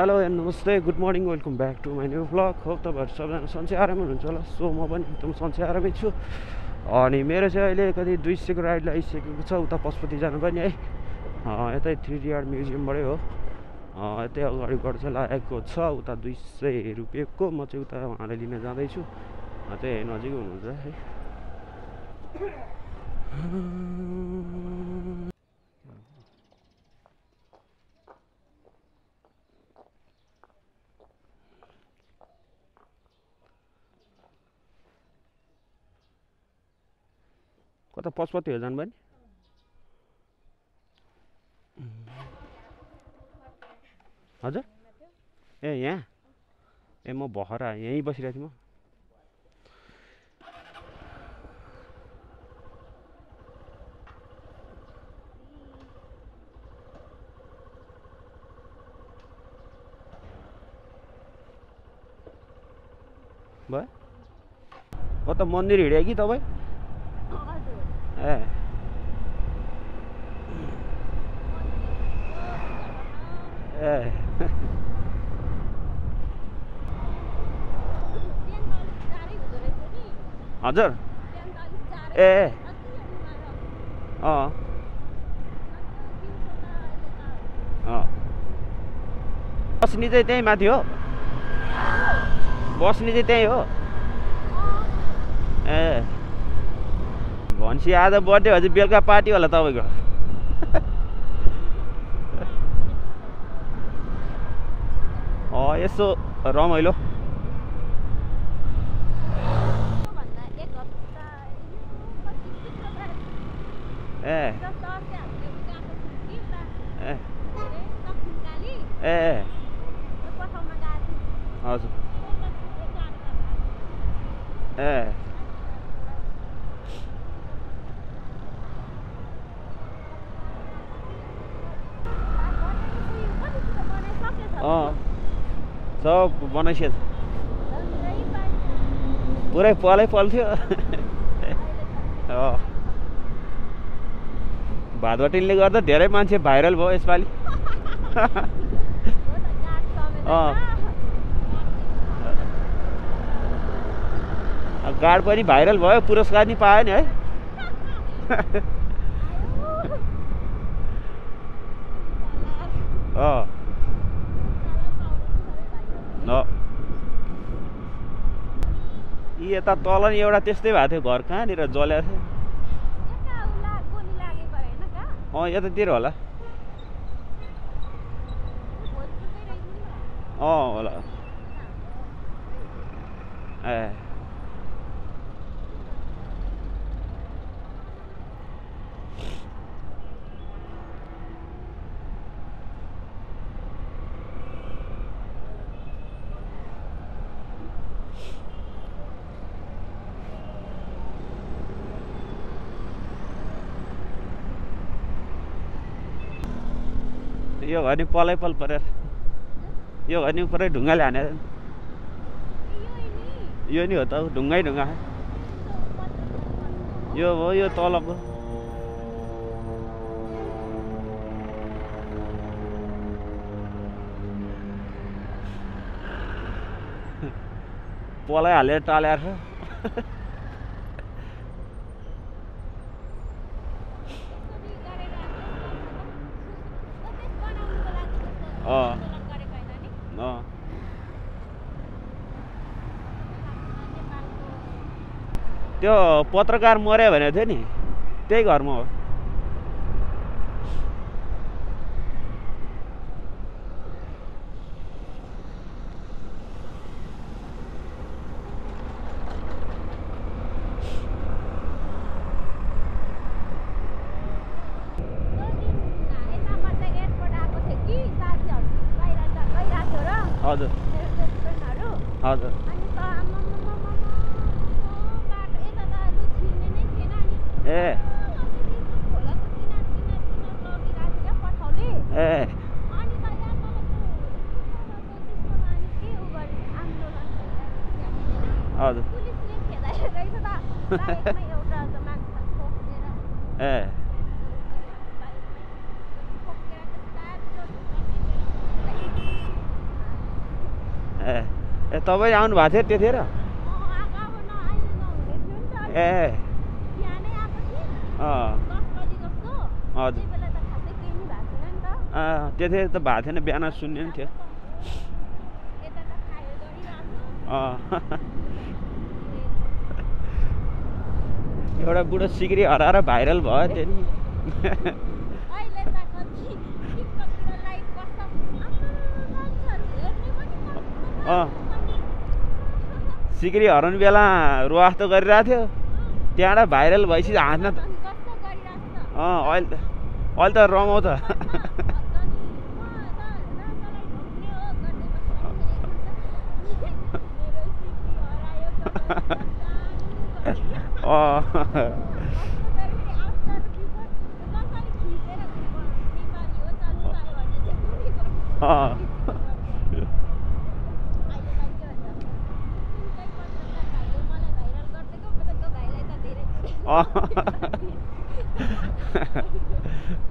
Hello and नमस्ते good morning welcome back to my new blog. हो तपाईँहरू सबजना सन्चै आरामै हुनुहुन्छ होला। सो म पनि एकदम सन्चै आरामै छु। अनि मेरो चाहिँ अहिले कति 200को राइड लागिसकेको छ। उता पशुपति जानुपर्ने है, यतै 3D आर्ट म्युजियमबाटै हो। यतै अगाडिबाट चाहिँ लागेको छ उता 200 रुपियाँको। म चाहिँ उता उहाँलाई लिन जाँदैछु। चाहिँ नजिकै हुनुहुन्छ है। कता पशुपतिहरू जानुभयो नि? हजुर ए यहाँ ए म भर्खर यहीँ बसिरहेको थिएँ म। भयो हो त मन्दिर हिँड्यो कि तपाईँ? ए ए हजुर ए अँ बस्ने चाहिँ त्यहीँ माथि हो? बस्ने चाहिँ त्यहीँ हो? ए भनेपछि आज बर्थडे हजुर बेलुका पार्टी होला तपाईँको। यसो रमाइलो। ए ए ए हजुर ए सब बनाइसकेको छ। पुरै पलै पल्थ्यो। भातबटिनले गर्दा धेरै मान्छे भाइरल भयो यसपालि। गाड पनि भाइरल भयो, पुरस्कार नि पायो नि है। यता तल नि एउटा त्यस्तै भएको थियो घर, कहाँनिर जलेको थियो। यतातिर होला। होला ए यो घर नि पलै पल परेर, यो घर नि पुरै ढुङ्गाले हाने। यो नि हो त ढुङ्गै ढुङ्गा। यो हो यो तलको। पलै हालेर टालेर त्यो पत्रकार मर्यो भनेको थियो नि, त्यही घरमा हो। हजुर हजुर ए ए हजुर ए ए तपाईँ आउनु भएको थियो त्यतिखेर? ए हजुर त्यतिखेर त भएको थिएन, बिहान सुन्ने नि थियो। एउटा बुढो सिक्री हराएर भाइरल भयो त्यो नि। सिक्री हराउने बेला रुवास्तो गरिरहेको थियो, त्यहाँबाट भाइरल भएपछि हाँस्न अहिले त रमाउँछ।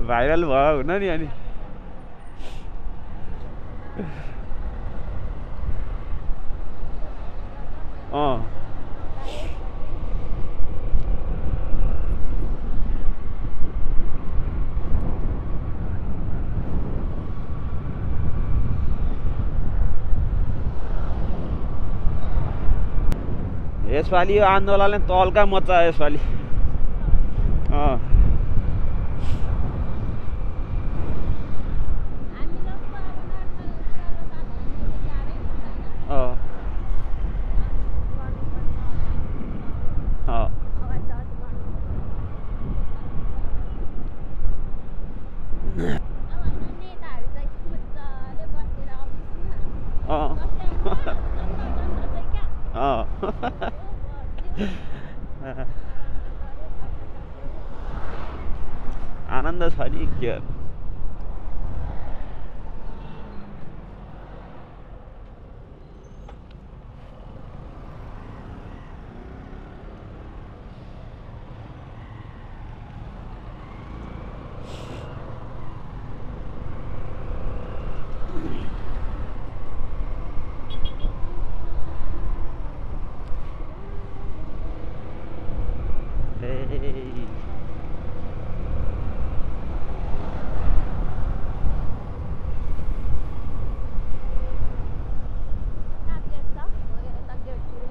भाइरल भयो हुन नि। अनि यसपालि यो आन्दोलनले तल्का मच्चायो यसपालि। आनन्द छ नि के।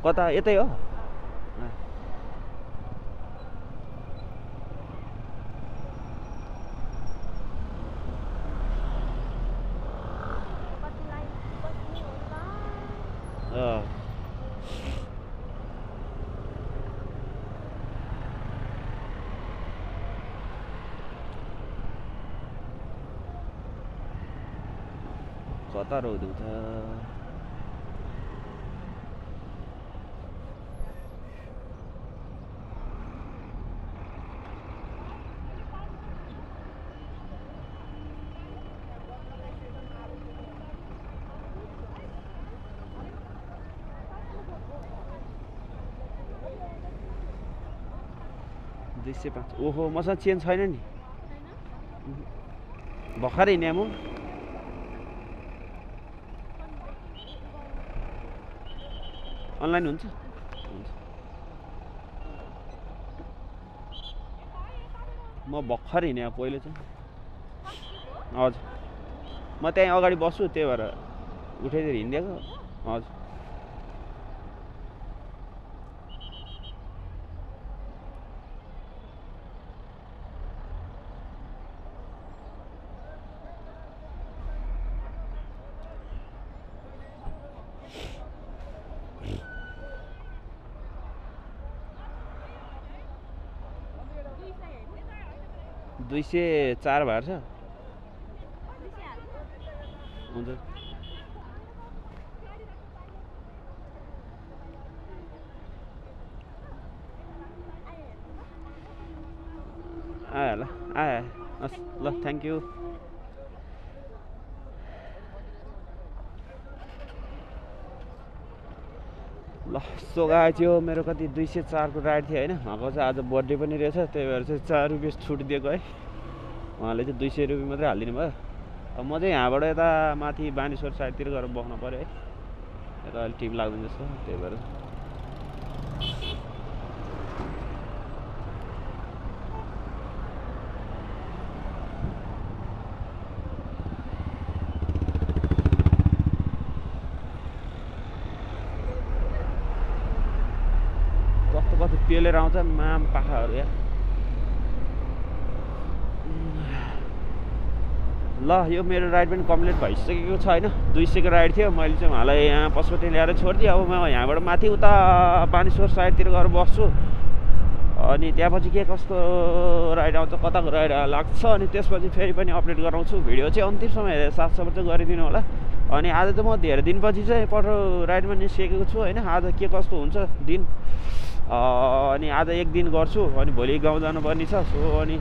कता यतै हो? कता रोड छ? ओहो मसँग चेन छैन नि, भर्खरै हिँडेँ म। अनलाइन हुन्छ? म भर्खर हिँडेँ पहिले चाहिँ। हजुर म त्यहीँ अगाडि बस्छु, त्यही भएर उठेर हिँडिदिएको। हजुर $204 भएको छ। हुन्छ आयो ल, आयो हस् ल, थ्याङ्क यू। ल सोगा थियो मेरो कति 204 को राइड थियो होइन। उहाँको चाहिँ आज बर्थडे पनि रहेछ, त्यही भएर चाहिँ 4 रुपियाँ छुट दिएको है। उहाँले चाहिँ 200 रुपियाँ मात्रै हालिदिनु भयो। अब म चाहिँ यहाँबाट यता माथि बानेश्वर साइडतिर गएर बस्नु पऱ्यो है। यता अहिले टिम लाग्दैन जस्तो त्यही भएर कस्तो कस्तो पेलेर आउँछ माम पाखाहरू या ल यो मेरो राइड पनि कम्प्लिट भइसकेको छ होइन 200 को राइड थियो मैले चाहिँ उहाँलाई यहाँ पशुपति ल्याएर छोडिदिएँ अब म यहाँबाट माथि उता बानेश्वर साइडतिर गएर बस्छु अनि त्यहाँपछि के कस्तो राइड आउँछ कताको राइड लाग्छ अनि त्यसपछि फेरि पनि अपडेट गराउँछु भिडियो चाहिँ अन्तिमसम्म हेरेर साथ सपोर्ट चाहिँ गरिदिनु होला अनि आज चाहिँ म धेरै दिनपछि चाहिँ पटो राइडमा निस्केको छु होइन आज के कस्तो हुन्छ दिन अनि आज एक दिन गर्छु अनि भोलि गाउँ जानुपर्ने छ सो अनि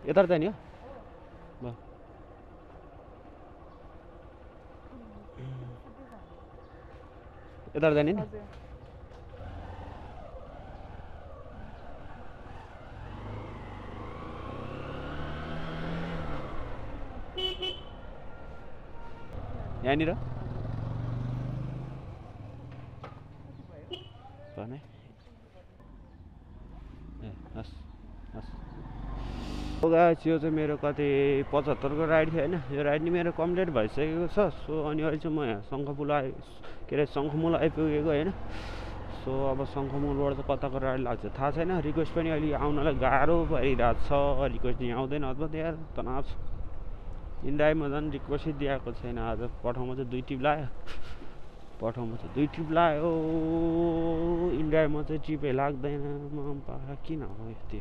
यता जाने हो यता जाने नि यहाँनिर भने ए हस् हस् यो चाहिँ मेरो कति 75 को राइड थियो होइन यो राइड नि मेरो कम्प्लिट भइसकेको छ सो अनि अहिले चाहिँ म यहाँ शङ्खपुला के अरे शङ्खमुल आइपुगेको होइन सो अब शङ्खमुलबाट चाहिँ कताको राइड लाग्छ थाहा छैन रिक्वेस्ट पनि अहिले आउनलाई गाह्रो परिरहेको छ रिक्वेस्ट यहाँ आउँदैन अथवा त्यहाँ तनाव छ इन्डाइमा झन् रिक्वेस्टै दिएको छैन आज पठाउमा चाहिँ 2 टिप लायो पठाउमा चाहिँ 2 टिप लायो इन्डाइमा चाहिँ टिपै लाग्दैन म किन हो यति